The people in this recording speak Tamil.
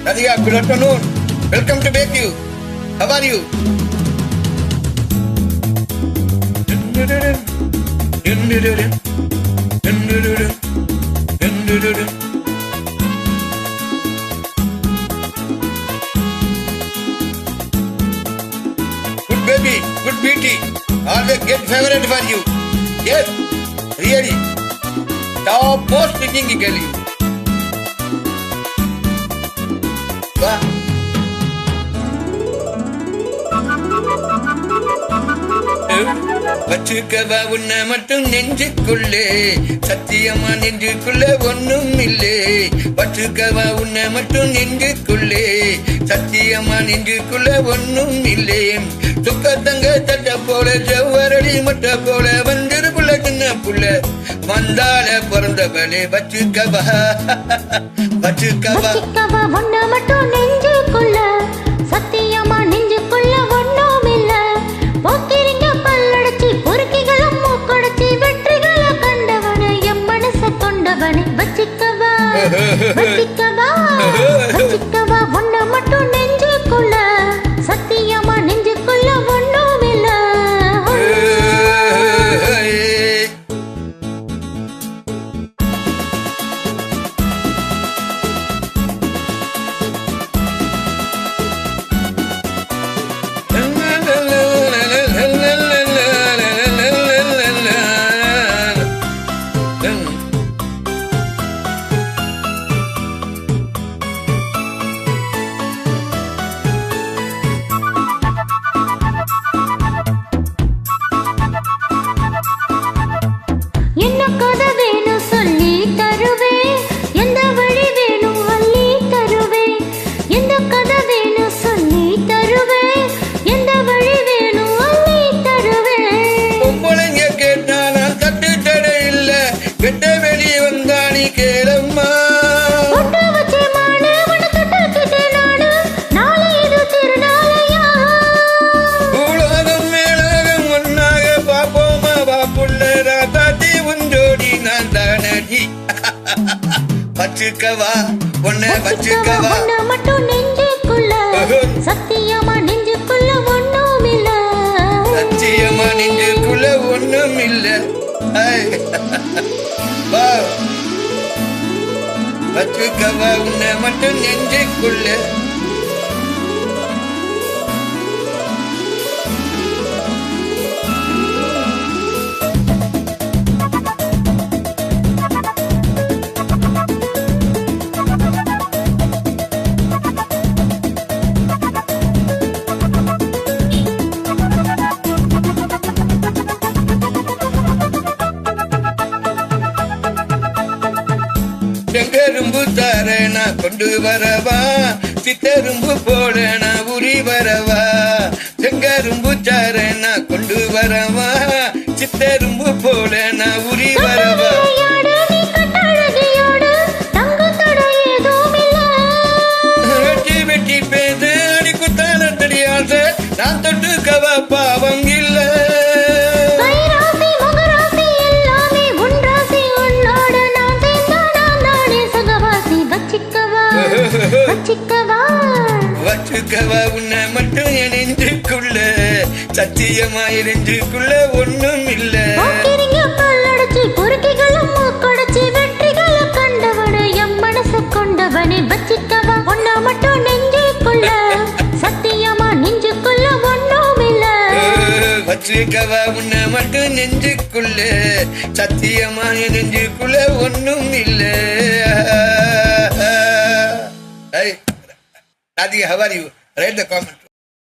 Radhika, good afternoon. Welcome to Bayview. How are you? Good baby, good beauty. Always get favorite for you. Yes, really. Top most speaking girl you. Wow. வச்சுக்கவா உன்னை மட்டும் நெஞ்சுக்குள்ளே, சத்தியமா நெஞ்சுக்குள்ள ஒன்னும் இல்லே. வச்சுக்கவா உன்னை மட்டும் நெஞ்சுக்குள்ளே, சத்தியமா நெஞ்சுக்குள்ள ஒன்னும் இல்லே. சுக்கத்தங்க தட்ட போல ஜவ்வரடி மட்ட போல வந்திரு புள்ள சின்ன புள்ள வந்தால பிறந்தவளே. வச்சுக்கவா வச்சுக்கவா உன்னை மட்டும் நெஞ்சுக்குள்ள, சத்தியமா நெஞ்சுக்குள்ள ஒன்னும் இல்ல. போக்கிரிங்க பல்லடிச்சு பொறுக்கிகளும் மூக்கடிச்சு வெற்றிகளை கண்டவனே, என் மனச கொண்டவனே. வச்சிக்கவா வச்சிக்கவா வச்சிக்கவா உன்னை மட்டும் நெஞ்சுக்குள்ள, சத்தியமா நெஞ்சுக்குள்ள ஒன்னும் இல்ல. என்ன கதை வேணும் சொல்லி தருவேன், எந்த வழி வேணும் அள்ளி தருவேன். எந்த கதை வேணும் சொல்லி தருவேன், எந்த வழி வேணும் அள்ளி தருவேன். பொம்பளைங்க கேட்டா நான் தட்டு தடை இல்ல, கெட்ட வெளி வந்தானி கேளம்மா. பொட்டு வச்ச மானு உன்னை தொட்டுக்கிட்டேன் நானு, நாளை இது திருநாளையா. உலகம் மேலகம் ஒன்னாக பாப்போமா பாப்புள்ள ராதாத்தி உஞ்சோடி நான் தானடி. வச்சுக்கவா உன்னை வச்சுக்கவா உன்னை மட்டும் நெஞ்சுக்குள்ள, சத்தியமா நெஞ்சுக்குள்ள ஒன்னும் இல்ல. சத்தியமா நெஞ்சுக்குள்ள ஒண்ணும் இல்ல. வா வச்சுக்கவா உன்னை மட்டும் நெஞ்சுக்குள்ள. செங்கரும்பு தார நான் கொண்டு வரவா, சித்தரும்பு போல நான் உரி வரவா. செங்கரும்பு தார நான் கொண்டு வரவா, சித்தரும்பு போல நான் உரி வரவா. வெட்டி வெட்டி பேசு அடி குத்தான தடியாச, நான் தொட்டுக்கவா பாவம் இல்ல. வச்சுக்கவா உன்னை மட்டும் என் நெஞ்சுக்குள்ள, சத்தியமா நெஞ்சுக்குள்ள ஒண்ணும் இல்ல. பல்லடிச்சு பொறுக்கிகளும் மூக்கடிச்சு வெற்றிகளை கண்டவனே, என் மனச கொண்டவனே. வச்சிக்கவா உன்னை மட்டும் நெஞ்சுக்குள்ள, சத்தியமா நெஞ்சுக்குள்ள ஒன்னும் இல்ல. வச்சுக்கவா உன்னை மட்டும் நெஞ்சுக்குள்ள, சத்தியமா நெஞ்சுக்குள்ள ஒண்ணும் இல்ல. Hey, Radhika, how are you? Write the comment.